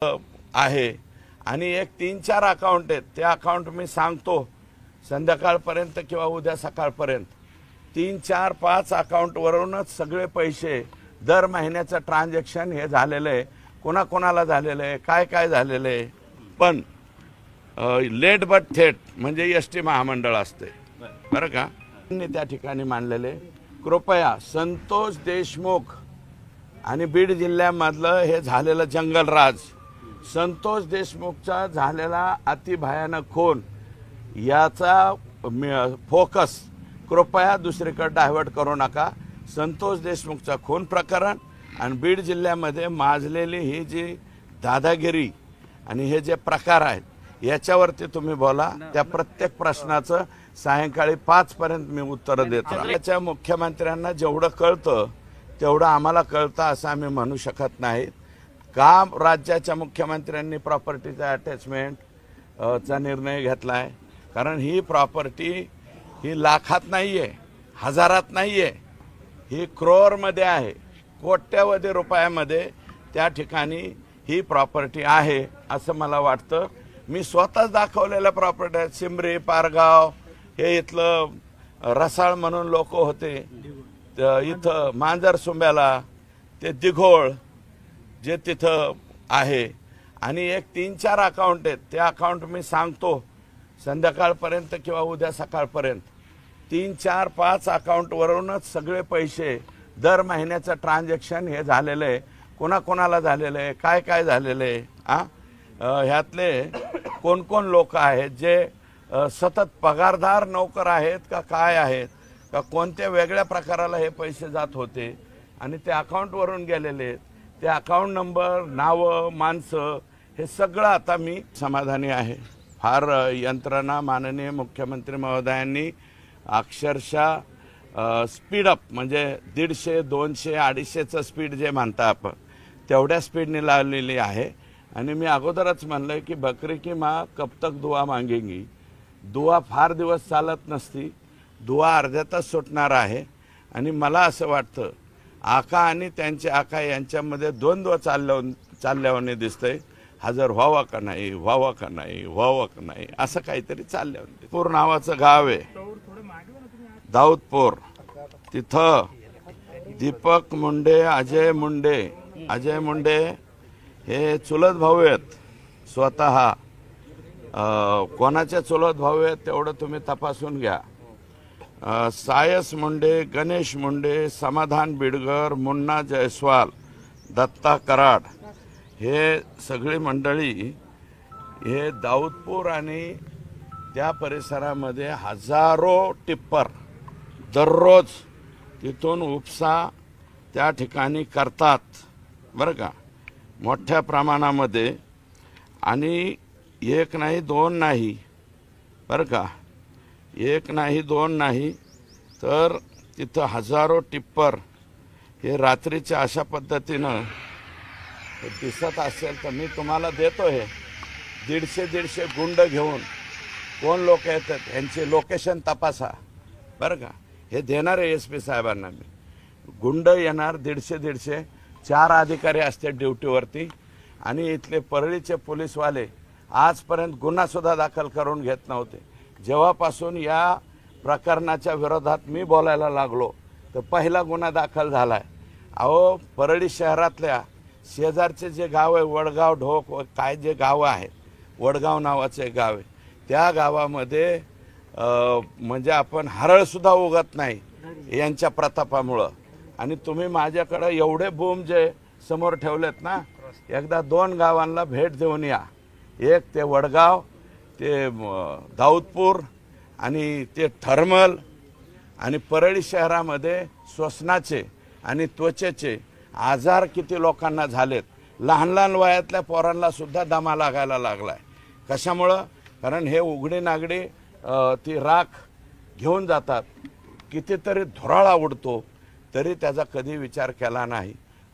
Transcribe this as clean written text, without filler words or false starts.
आहे आणि एक 3-4 अकाउंट आहेत। ते अकाउंट मी सांगतो संध्याकाळपर्यंत किंवा उद्या सकाळपर्यंत। 3-4-5 अकाउंट वरूनच सगळे पैसे दर महिन्याचं ट्रान्झॅक्शन हे झालेलं आहे। कोणाकोणाला झालेलं आहे, काय काय झालेलं आहे। पण लेट बट थेट म्हणजे एसटी महामंडळ असते बरं का। त्या ठिकाणी मांडलेले कृपया संतोष देशमुख आणि बीड जिल्ह्यामधलं हे झालेलं जंगलराज, संतोष देशमुखचा झालेला अतिभयानक खून याचा फोकस कृपया दुसरीकडे डायव्हर्ट करू नका। संतोष देशमुखचा खून प्रकरण आणि बीड जिल्ह्यामध्ये माजलेली ही जी दादागिरी आणि हे जे प्रकार आहेत याच्यावरती तुम्ही बोला। त्या प्रत्येक प्रश्नाचं सायंकाळी 5 पर्यंत मी उत्तर देतो। राज्याच्या मुख्यमंत्र्यांना जेवढं कळतं तेवढं आम्हाला कळतं असं आम्ही म्हणू शकत नाही। का राज्याच्या मुख्यमंत्र्यांनी प्रॉपर्टीचा अटॅचमेंट चा निर्णय घेतलाय? कारण ही प्रॉपर्टी ही लाखात नाहीये, हजारात नाहीये, ही करोडमध्ये आहे, कोट्यवधी रुपयामध्ये त्या ठिकाणी ही प्रॉपर्टी आहे असं मला वाटतं। मी स्वतःच दाखवलेल्या प्रॉपर्टी आहेत। सिमरी, पारगाव, हे इथलं रसाळ म्हणून लोक होते, इथं मांजरसुंब्याला, ते दिघोळ जे तिथं आहे आणि एक 3-4 अकाउंट आहेत। ते अकाउंट मी सांगतो संध्याकाळपर्यंत किंवा उद्या सकाळपर्यंत। 3-4-5 अकाउंट वरूनच सगळे पैसे दर महिन्याचं ट्रान्झॅक्शन हे झालेलं आहे। कोणाकोणाला झालेलं आहे, काय काय झालेलं आहे। ह्यातले कोण कोण लोक आहेत जे सतत पगारदार नोकर आहेत का काय आहेत का कोणत्या वेगळ्या प्रकाराला हे पैसे जात होते आणि ते अकाउंटवरून गेलेले आहेत। ते अकाउंट नंबर, नावं, माणसं हे सगळं आता मी समाधानी आहे। फार यंत्रणा माननीय मुख्यमंत्री महोदयांनी अक्षरशः स्पीडअप म्हणजे 150, 200, 250चं स्पीड जे म्हणता आपण तेवढ्या स्पीडने लावलेली आहे। आणि मी अगोदरच म्हणलं की बकरी की माँ कब तक दुआ मांगेंगी, दुआ फार दिवस चालत नसती, दुआ अर्ध्या तास सुटणार आहे। आणि मला असं वाटतं आका आणि त्यांचे आका यांच्यामध्ये द्वंद्व चालल्यावाने दिसतंय। हजर व्हावा का नाही, व्हावा का नाही, व्हावा का नाही, असं काहीतरी चालल्यावाने। पूर नावाचं गाव आहे दाऊदपूर, तिथं दीपक मुंडे, अजय मुंडे हे चुलत भाऊ आहेत स्वतः। कोणाचे चुलत भाऊ आहेत तेवढं तुम्ही तपासून घ्या। सायस मुंडे, गणेश मुंडे, समाधान बिडगर, मुन्ना जयस्वाल, दत्ता कराड हे सगळी मंडळी हे दाऊदपूर आणि त्या परिसरामध्ये हजारो टिप्पर दररोज तिथून उपसा त्या ठिकाणी करतात बरं का, मोठ्या प्रमाणामध्ये। आणि एक नाही दोन नाही बरं का, एक नाही दोन नाही तर तिथं हजारो टिप्पर हे रात्रीच्या अशा पद्धतीनं दिसत असेल तर मी तुम्हाला देतो हे 150 गुंड घेऊन कोण लोक येतात यांचे लोकेशन तपासा बरं का। हे देणार आहे SP साहेबांना मी। गुंड येणार 150, 4 अधिकारी असते ड्युटीवरती आणि इथले परळीचे पोलीसवाले आजपर्यंत गुन्हासुद्धा दाखल करून घेत नव्हते। जेव्हापासून या प्रकरणाच्या विरोधात मी बोलायला लागलो तर पहिला गुन्हा दाखल झालाय। अहो परळी शहरातल्या शेजारचे जे गाव आहे वडगाव, ढोक काय जे गाव आहेत, वडगाव नावाचे गाव आहे, त्या गावामध्ये म्हणजे आपण हरळसुद्धा उगत नाही यांच्या प्रतापामुळं। आणि तुम्ही माझ्याकडे एवढे बूम जे समोर ठेवलेत ना, एकदा 2 गावांना भेट देऊन या। एक ते वडगाव, ते दाऊदपूर आणि ते थर्मल आणि परळी शहरामध्ये श्वसनाचे आणि त्वचेचे आजार किती लोकांना झालेत। लहान लहान वयातल्या पोरांना सुद्धा दमा लागायला लागलाय। कशामुळं? कारण हे उघडी नागडी ती राख घेऊन जातात, कितीतरी धुराळा उडतो तरी त्याचा कधी विचार केला नाही।